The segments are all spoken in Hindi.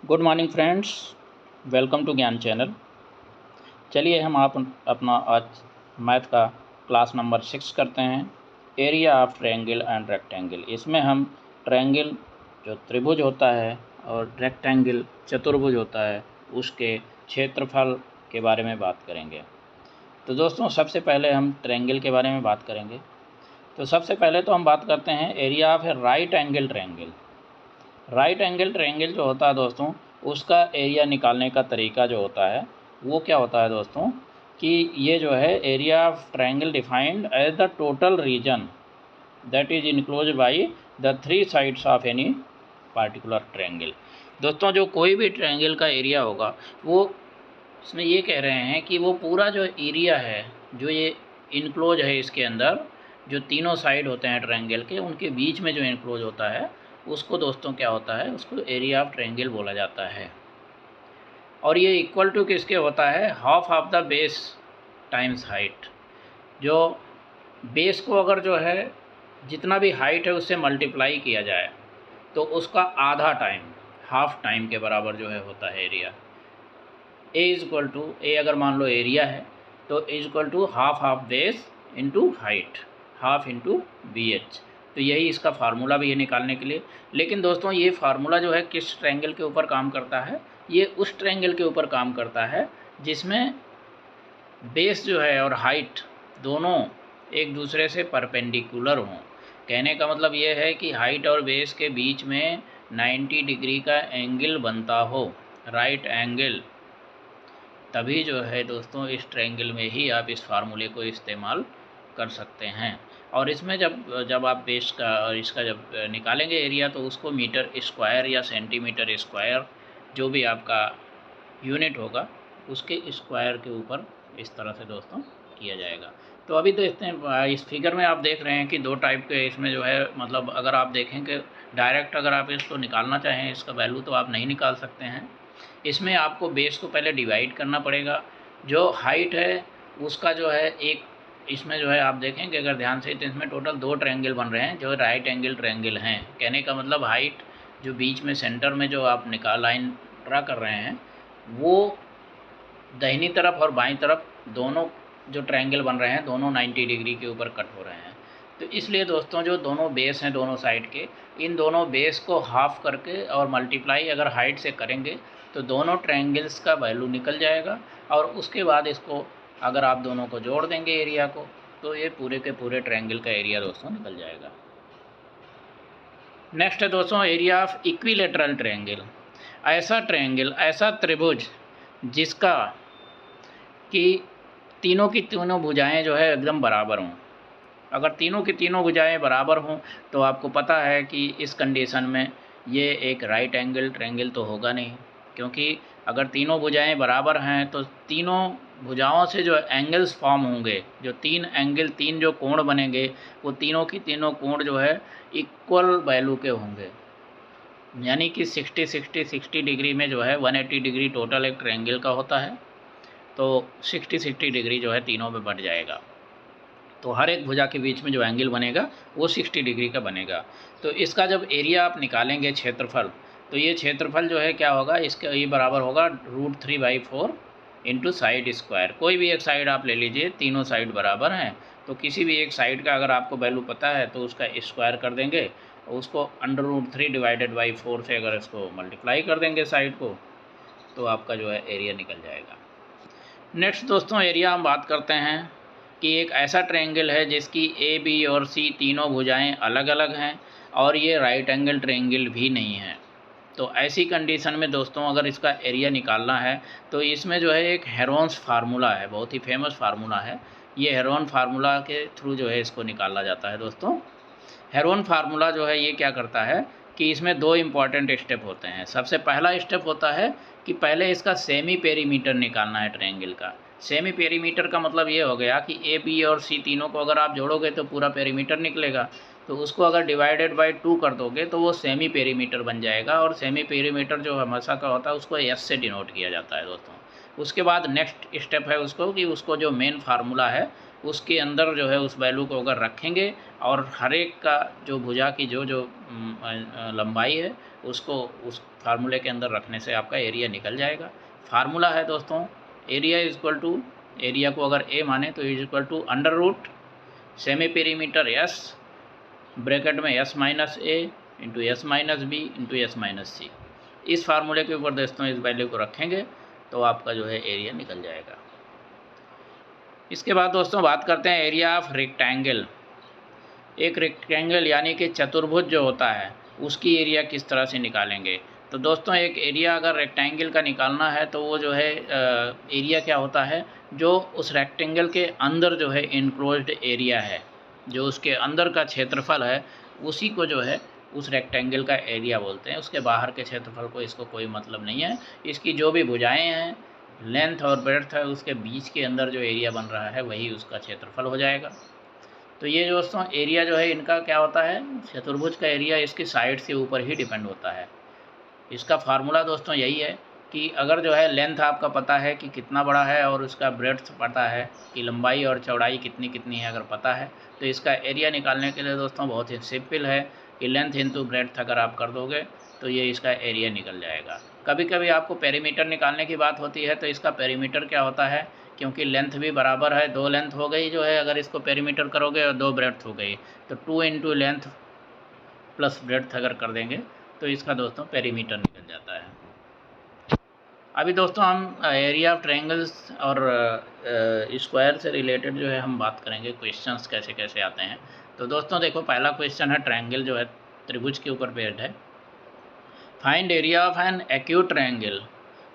Good morning friends, welcome to Gyan channel. चलिए हम आप अपना आज मैथ का क्लास नंबर 6 करते हैं, area of triangle and rectangle. इसमें हम ट्रायंगल जो त्रिभुज होता है और रेक्टेंगल चतुर्भुज होता है उसके क्षेत्रफल के बारे में बात करेंगे। तो दोस्तों सबसे पहले हम ट्रायंगल के बारे में बात करेंगे। तो सबसे पहले तो हम बात करते हैं area of A right angle triangle. Right angle triangle जो होता है दोस्तों, उसका एरिया निकालने का तरीका जो होता है वो क्या होता है दोस्तों कि ये जो है area of triangle defined as the total region that is enclose by the three sides of any particular triangle. दोस्तों जो कोई भी ट्रायंगल का एरिया होगा वो इसमें ये कह रहे हैं कि वो पूरा जो एरिया है जो ये इनक्लोज है, इसके अंदर जो तीनों साइड होते हैं ट्रायंगल के उनके बीच में जो इनक्लोज होता है उसको दोस्तों क्या होता है, उसको एरिया ऑफ ट्रायंगल बोला जाता है। और ये इक्वल टू किसके होता है, half of the base times height. जो बेस को अगर जो है जितना भी हाइट है उससे मल्टीप्लाई किया जाए तो उसका आधा टाइम, हाफ टाइम के बराबर जो है होता है area. A is equal to, A अगर मान लो एरिया है तो is equal to half of base into height, half into B H. तो यही इसका फार्मूला भी है निकालने के लिए। लेकिन दोस्तों ये फार्मूला जो है किस ट्रायंगल के ऊपर काम करता है, ये उस ट्रायंगल के ऊपर काम करता है जिसमें बेस जो है और हाइट दोनों एक दूसरे से परपेंडिकुलर हों। कहने का मतलब ये है कि हाइट और बेस के बीच में 90 डिग्री का एंगल बनता हो, राइट एंगल। तभी जो है दोस्तों इस ट्रायंगल में ही आप इस फार्मूले को इस्तेमाल कर सकते हैं। और इसमें जब आप बेस का और इसका जब निकालेंगे एरिया तो उसको मीटर स्क्वायर या सेंटीमीटर स्क्वायर जो भी आपका यूनिट होगा उसके स्क्वायर के ऊपर इस तरह से दोस्तों किया जाएगा। तो अभी देखते हैं इस फिगर में आप देख रहे हैं कि दो टाइप के इसमें जो है, मतलब अगर आप देखें कि डायरेक्ट अगर आप इसको निकालना चाहें इसका वैल्यू तो आप नहीं निकाल सकते हैं। इसमें आपको बेस को पहले डिवाइड करना पड़ेगा। जो हाइट है उसका जो है एक, इसमें जो है आप देखेंगे अगर ध्यान से तो इसमें टोटल दो ट्रायंगल बन रहे हैं जो राइट एंगल ट्रायंगल हैं। कहने का मतलब हाइट जो बीच में सेंटर में जो आप लाइन ड्रा कर रहे हैं वो दाहिनी तरफ और बाईं तरफ दोनों जो ट्रायंगल बन रहे हैं दोनों 90 डिग्री के ऊपर कट हो रहे हैं। तो इसलिए दोस्तों जो दोनों बेस हैं दोनों साइड के, इन दोनों बेस को हाफ करके और मल्टीप्लाई अगर हाइट से करेंगे तो दोनों ट्रायंगल्स का वैल्यू निकल जाएगा। और उसके बाद इसको अगर आप दोनों को जोड़ देंगे एरिया को तो ये पूरे के पूरे ट्रायंगल का एरिया दोस्तों निकल जाएगा। नेक्स्ट है दोस्तों एरिया ऑफ इक्विलेटरल ट्रायंगल। ऐसा ट्रायंगल, ऐसा त्रिभुज जिसका कि तीनों की तीनों भुजाएं जो है एकदम बराबर हों। अगर तीनों की तीनों भुजाएं बराबर हों तो आपको पता है कि इस कंडीशन में ये एक राइट एंगल ट्रायंगल तो होगा नहीं, क्योंकि अगर तीनों भुजाएं बराबर हैं तो तीनों भुजाओं से जो एंगल्स फॉर्म होंगे, जो तीन एंगल, तीन जो कोण बनेंगे वो तीनों की तीनों कोण जो है इक्वल वैल्यू के होंगे। यानी कि 60 डिग्री में जो है 180 डिग्री टोटल एक ट्रायंगल का होता है, तो 60 डिग्री जो है तीनों में बढ़ जाएगा। तो हर एक भुजा के बीच में जो एंगल बनेगा वो 60 डिग्री का बनेगा। तो इसका जब एरिया आप निकालेंगे क्षेत्रफल, तो ये क्षेत्रफल जो है क्या होगा, इसका ये बराबर होगा √3/4 इंटू साइड स्क्वायर। कोई भी एक साइड आप ले लीजिए, तीनों साइड बराबर हैं तो किसी भी एक साइड का अगर आपको वैल्यू पता है तो उसका स्क्वायर कर देंगे, उसको √3/4 से अगर इसको मल्टीप्लाई कर देंगे साइड को तो आपका जो है एरिया निकल जाएगा। नेक्स्ट दोस्तों एरिया हम बात करते हैं कि एक ऐसा ट्रायंगल है जिसकी ए, बी और सी तीनों भुजाएं अलग अलग हैं और ये राइट एंगल ट्रायंगल भी नहीं है। तो ऐसी कंडीशन में दोस्तों अगर इसका एरिया निकालना है तो इसमें जो है एक हेरोन्स फार्मूला है, बहुत ही फेमस फार्मूला है। ये हेरोन फार्मूला के थ्रू जो है इसको निकाला जाता है। दोस्तों हेरोन फार्मूला जो है ये क्या करता है कि इसमें दो इम्पॉर्टेंट स्टेप होते हैं। सबसे पहला स्टेप होता है कि पहले इसका सेमी पेरीमीटर निकालना है ट्रायंगल का। सेमी पेरीमीटर का मतलब ये हो गया कि ए, बी और सी तीनों को अगर आप जोड़ोगे तो पूरा पेरीमीटर निकलेगा, तो उसको अगर डिवाइडेड बाय 2 कर दोगे तो वो सेमी पेरीमीटर बन जाएगा। और सेमी पेरीमीटर जो हमेशा का होता है उसको एस से डिनोट किया जाता है दोस्तों। उसके बाद नेक्स्ट स्टेप है उसको कि उसको जो मेन फार्मूला है उसके अंदर जो है उस वैल्यू को अगर रखेंगे और हर एक का जो भुजा की जो जो लंबाई है उसको उस फार्मूले के अंदर रखने से आपका एरिया निकल जाएगा। फार्मूला है दोस्तों, area is equal to, area को अगर ए माने तो is equal to under root semi perimeter S bracket में S minus A into S minus B into S minus C. इस फार्मूले के ऊपर दोस्तों इस वैल्यू को रखेंगे तो आपका जो है एरिया निकल जाएगा। इसके बाद दोस्तों बात करते हैं एरिया ऑफ रेक्टेंगल। एक रेक्टेंगल यानी कि चतुर्भुज जो होता है उसकी एरिया किस तरह से निकालेंगे। तो दोस्तों एक एरिया अगर रेक्टेंगल का निकालना है तो वो जो है एरिया क्या होता है, जो उस रेक्टेंगल के अंदर जो है इनक्लोज्ड एरिया है, जो उसके अंदर का क्षेत्रफल है उसी को जो है उस रेक्टेंगल का एरिया बोलते हैं। उसके बाहर के क्षेत्रफल को इसको कोई मतलब नहीं है। इसकी जो भी भुजाएं हैं, लेंथ और ब्रेड्थ है, उसके बीच के अंदर जो एरिया बन रहा है वही उसका क्षेत्रफल हो जाएगा। तो ये दोस्तों एरिया जो है इनका क्या होता है, चतुर्भुज का एरिया इसकी साइड से ऊपर ही डिपेंड होता है। इसका फार्मूला दोस्तों यही है कि अगर जो है लेंथ आपका पता है कि कितना बड़ा है और उसका ब्रेड्थ पता है कि लंबाई और चौड़ाई कितनी कितनी है, अगर पता है तो इसका एरिया निकालने के लिए दोस्तों बहुत ही सिंपल है कि लेंथ इंटू ब्रेड्थ अगर आप कर दोगे तो ये इसका एरिया निकल जाएगा। कभी कभी आपको पेरीमीटर निकालने की बात होती है तो इसका पेरीमीटर क्या होता है, क्योंकि लेंथ भी बराबर है, 2 लेंथ हो गई जो है, अगर इसको पेरीमीटर करोगे और 2 ब्रेड्थ हो गई तो 2 इंटू लेंथ प्लस ब्रेड्थ अगर कर देंगे तो इसका दोस्तों पेरीमीटर निकल जाता है। अभी दोस्तों हम एरिया ऑफ ट्रायंगल्स और स्क्वायर से रिलेटेड जो है हम बात करेंगे, क्वेश्चंस कैसे कैसे आते हैं। तो दोस्तों देखो पहला क्वेश्चन है, ट्रायंगल जो है त्रिभुज के ऊपर बेस्ड है। Find area of an acute triangle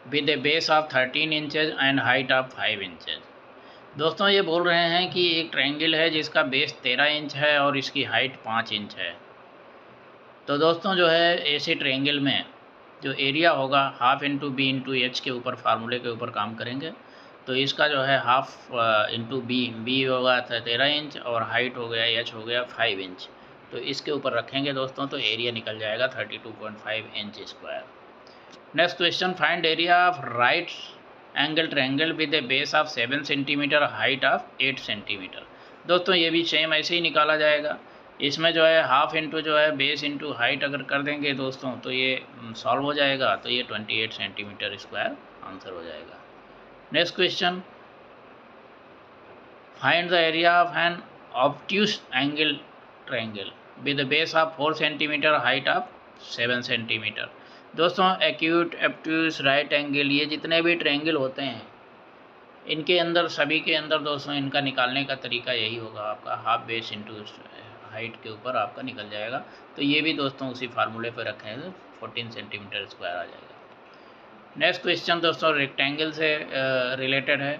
with A base of 13 inches and height of 5 inches. दोस्तों ये बोल रहे हैं कि एक ट्रायंगल है जिसका बेस 13 इंच है और इसकी हाइट 5 इंच है। तो दोस्तों जो है ऐसे ट्रायंगल में जो एरिया होगा half into B into H के ऊपर फार्मूले के ऊपर काम करेंगे। तो इसका जो है हाफ इंटू बी होगा 13 इंच और हाइट हो गया एच हो गया 5 इंच। तो इसके ऊपर रखेंगे दोस्तों तो एरिया निकल जाएगा 32.5 inch square. Next question, find area of right angle triangle with A base of 7 centimetre height of 8 centimetre. दोस्तों ये भी सेम ऐसे ही निकाला जाएगा। इसमें जो है हाफ इंटू जो है बेस इंटू हाइट अगर कर देंगे दोस्तों तो ये सॉल्व हो जाएगा, तो ये 28 सेंटीमीटर स्क्वायर आंसर हो जाएगा। Next question, find the area of an obtuse angle triangle with base of 4 centimetre height of 7 centimetre. दोस्तों एक्यूट, ऑब्ट्यूस, राइट एंगल, ये जितने भी ट्रायंगल होते हैं इनके अंदर सभी के अंदर दोस्तों इनका निकालने का तरीका यही होगा, आपका हाफ बेस इंटू हाइट के ऊपर आपका निकल जाएगा। तो ये भी दोस्तों उसी फार्मूले पर रखें तो 14 सेंटीमीटर स्क्वायर आ जाएगा। नेक्स्ट क्वेश्चन दोस्तों रेक्टेंगल से रिलेटेड है।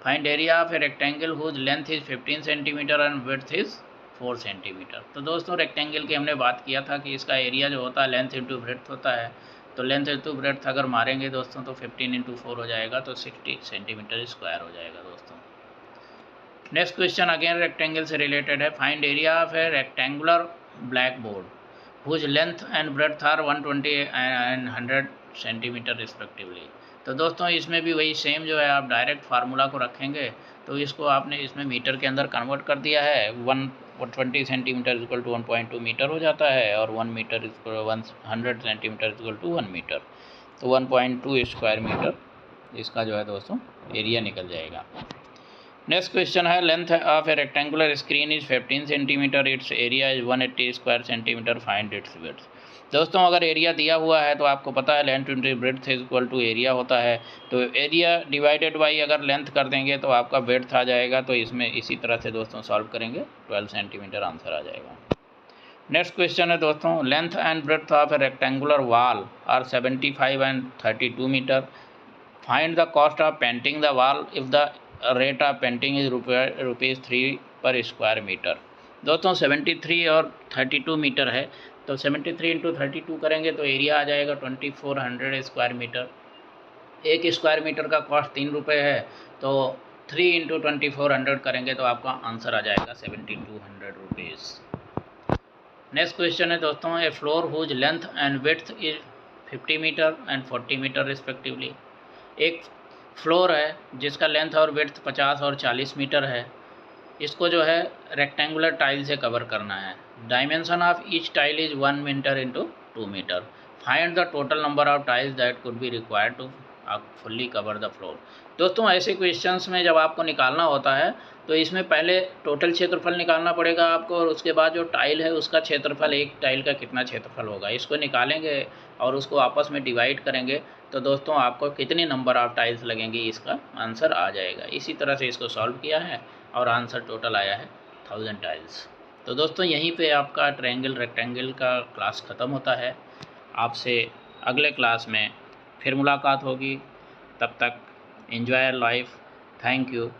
Find area of a rectangle whose length is 15 centimetre and width is 4 centimetre. तो दोस्तों रेक्टेंगल की हमने बात किया था कि इसका एरिया जो होता है लेंथ इंटू ब्रेड्थ होता है। तो लेंथ इंटू ब्रेड्थ अगर मारेंगे दोस्तों तो 15 इंटू 4 हो जाएगा, तो 60 सेंटीमीटर स्क्वायर हो जाएगा दोस्तों। नेक्स्ट क्वेश्चन अगेन रेक्टेंगल से रिलेटेड है। Find area of a rectangular black board whose length and breadth are 120 and 100 centimetre respectively. तो दोस्तों इसमें भी वही सेम जो है आप डायरेक्ट फार्मूला को रखेंगे। तो इसको आपने इसमें मीटर के अंदर कन्वर्ट कर दिया है, 120 सेंटीमीटर इक्वल टू 1.2 मीटर हो जाता है और 1 metre equal 100 centimetre equal to 1 metre. तो 1.2 स्क्वायर मीटर इसका जो है दोस्तों एरिया निकल जाएगा। नेक्स्ट क्वेश्चन है, length of a rectangular screen is 15 centimetre, it's area is 180 square centimetre, find its width. दोस्तों अगर एरिया दिया हुआ है तो आपको पता है length into breadth is equal to area होता है। तो एरिया डिवाइडेड बाई अगर लेंथ कर देंगे तो आपका ब्रेड्थ आ जाएगा। तो इसमें इसी तरह से दोस्तों सॉल्व करेंगे, 12 सेंटीमीटर आंसर आ जाएगा। नेक्स्ट क्वेश्चन है दोस्तों, length and breadth of a rectangular wall are 75 and 32 metre, find the cost of painting the wall if the rate of painting is ₹3 per square metre. दोस्तों 73 और 32 मीटर है, तो 73 इंटू 32 करेंगे तो एरिया आ जाएगा 2400 स्क्वायर मीटर। एक स्क्वायर मीटर का कॉस्ट ₹3 है, तो 3 इंटू 2400 करेंगे तो आपका आंसर आ जाएगा 7200 रुपीज़। नेक्स्ट क्वेश्चन है दोस्तों, a floor whose length and width is 50 metre and 40 metre respectively. एक फ्लोर है जिसका लेंथ और विड्थ 50 और 40 मीटर है। इसको जो है रेक्टेंगुलर टाइल से कवर करना है। Dimension of each tile is 1 metre into 2 metre. Find the total number of tiles that could be required to fully cover the floor. दोस्तों ऐसे क्वेश्चंस में जब आपको निकालना होता है तो इसमें पहले टोटल क्षेत्रफल निकालना पड़ेगा आपको, और उसके बाद जो टाइल है उसका क्षेत्रफल, एक टाइल का कितना क्षेत्रफल होगा, इसको निकालेंगे और उसको आपस में डिवाइड करेंगे तो दोस्तों आपको कितनी नंबर ऑफ टाइल्स लगेंगी इसका आंसर आ जाएगा। इसी तरह से इसको सॉल्व किया है और आंसर टोटल आया है 1000 टाइल्स। तो दोस्तों यहीं पे आपका ट्रायंगल रेक्टेंगल का क्लास ख़त्म होता है। आपसे अगले क्लास में फिर मुलाकात होगी। तब तक एंजॉय लाइफ। Thank you.